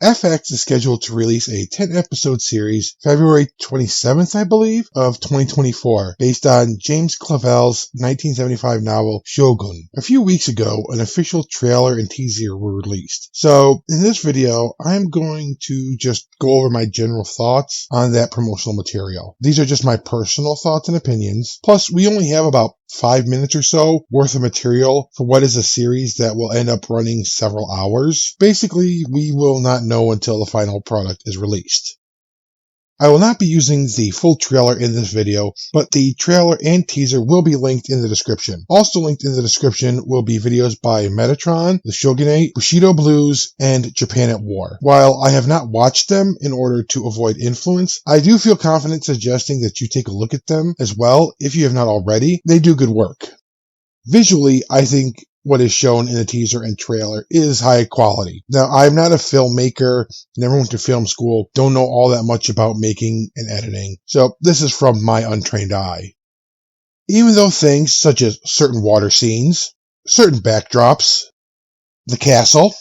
FX is scheduled to release a 10-episode series February 27th, I believe, of 2024, based on James Clavell's 1975 novel Shōgun. A few weeks ago, an official trailer and teaser were released. So, in this video, I'm going to just go over my general thoughts on that promotional material. These are just my personal thoughts and opinions. Plus, we only have about 5 minutes or so worth of material for what is a series that will end up running several hours. Basically, we will not know until the final product is released. I will not be using the full trailer in this video, but the trailer and teaser will be linked in the description. Also linked in the description will be videos by Metatron, the Shogunate, Bushido Blues, and Japan at War. While I have not watched them in order to avoid influence, I do feel confident suggesting that you take a look at them as well if you have not already. They do good work. Visually, I think what is shown in the teaser and trailer is high quality. Now, I'm not a filmmaker, never went to film school, don't know all that much about making and editing, so this is from my untrained eye. Even though things such as certain water scenes, certain backdrops, the castle,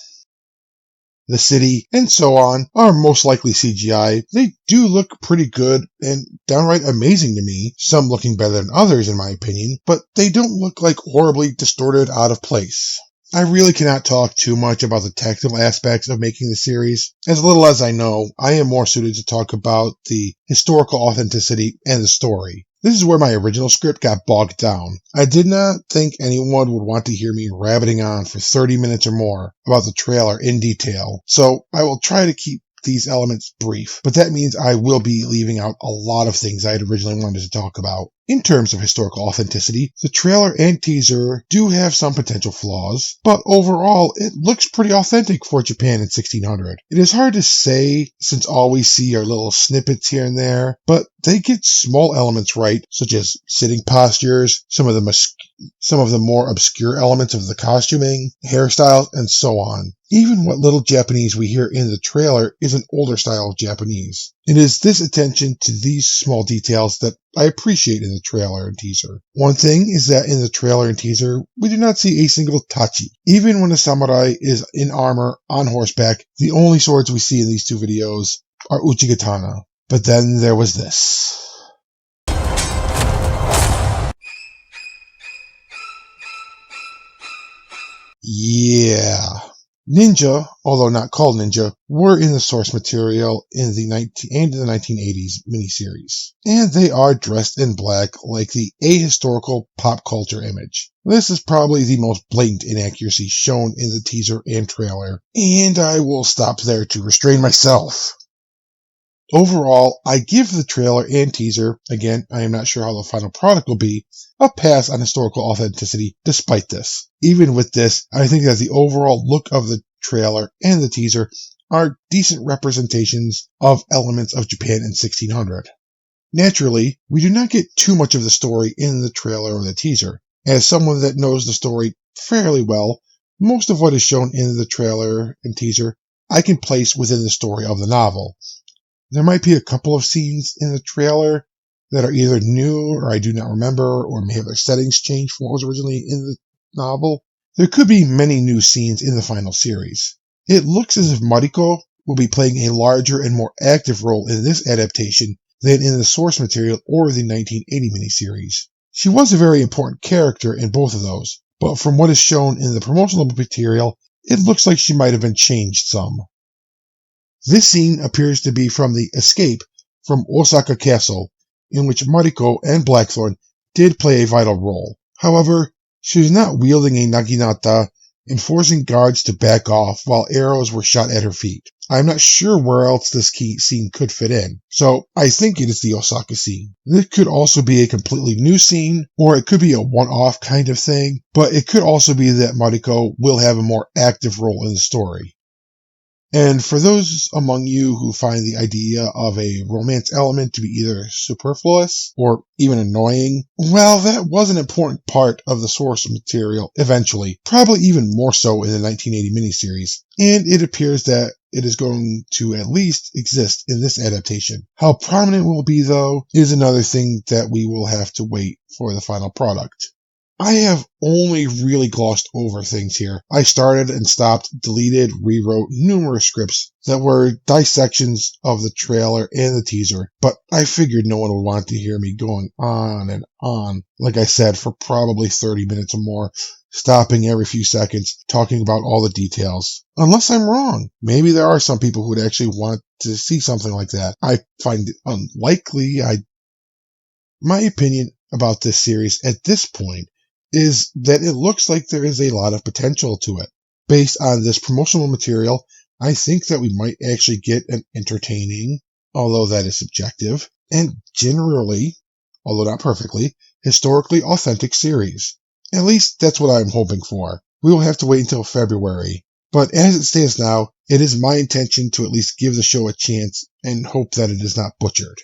the city, and so on are most likely CGI, they do look pretty good and downright amazing to me, some looking better than others in my opinion, but they don't look like horribly distorted out of place. I really cannot talk too much about the technical aspects of making the series. As little as I know, I am more suited to talk about the historical authenticity and the story. This is where my original script got bogged down. I did not think anyone would want to hear me rabbiting on for 30 minutes or more about the trailer in detail, so I will try to keep these elements brief, but that means I will be leaving out a lot of things I had originally wanted to talk about. In terms of historical authenticity, the trailer and teaser do have some potential flaws, but overall it looks pretty authentic for Japan in 1600. It is hard to say since all we see are little snippets here and there, but they get small elements right, such as sitting postures, some of the more obscure elements of the costuming, hairstyles, and so on. Even what little Japanese we hear in the trailer is an older style of Japanese. It is this attention to these small details that I appreciate in the trailer and teaser. One thing is that in the trailer and teaser, we do not see a single tachi. Even when a samurai is in armor on horseback, the only swords we see in these two videos are uchigatana. But then there was this. Yeah. Ninja, although not called ninja, were in the source material in the 1980s miniseries, and they are dressed in black like the ahistorical pop culture image. This is probably the most blatant inaccuracy shown in the teaser and trailer, and I will stop there to restrain myself. Overall, I give the trailer and teaser, again, I am not sure how the final product will be, a pass on historical authenticity despite this. Even with this, I think that the overall look of the trailer and the teaser are decent representations of elements of Japan in 1600. Naturally, we do not get too much of the story in the trailer or the teaser. As someone that knows the story fairly well, most of what is shown in the trailer and teaser I can place within the story of the novel. There might be a couple of scenes in the trailer that are either new or I do not remember or may have their settings changed from what was originally in the novel. There could be many new scenes in the final series. It looks as if Mariko will be playing a larger and more active role in this adaptation than in the source material or the 1980 miniseries. She was a very important character in both of those, but from what is shown in the promotional material, it looks like she might have been changed some. This scene appears to be from the escape from Osaka Castle, in which Mariko and Blackthorn did play a vital role. However, she was not wielding a naginata and forcing guards to back off while arrows were shot at her feet. I'm not sure where else this key scene could fit in, so I think it is the Osaka scene. This could also be a completely new scene, or it could be a one-off kind of thing, but it could also be that Mariko will have a more active role in the story. And for those among you who find the idea of a romance element to be either superfluous or even annoying, well, that was an important part of the source material eventually, probably even more so in the 1980 miniseries, and it appears that it is going to at least exist in this adaptation. How prominent it will be, though, is another thing that we will have to wait for the final product. I have only really glossed over things here. I started and stopped, deleted, rewrote numerous scripts that were dissections of the trailer and the teaser, but I figured no one would want to hear me going on and on, like I said, for probably 30 minutes or more, stopping every few seconds, talking about all the details. Unless I'm wrong. Maybe there are some people who would actually want to see something like that. I find it unlikely. My opinion about this series at this point is that it looks like there is a lot of potential to it. Based on this promotional material, I think that we might actually get an entertaining, although that is subjective, and generally, although not perfectly, historically authentic series. At least that's what I'm hoping for. We will have to wait until February. But as it stands now, it is my intention to at least give the show a chance and hope that it is not butchered.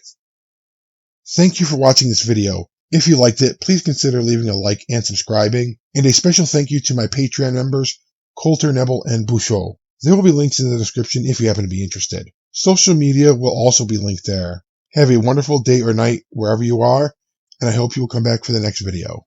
Thank you for watching this video. If you liked it, please consider leaving a like and subscribing. And a special thank you to my Patreon members, Coulter, Nebel, and Bouchot. There will be links in the description if you happen to be interested. Social media will also be linked there. Have a wonderful day or night wherever you are, and I hope you will come back for the next video.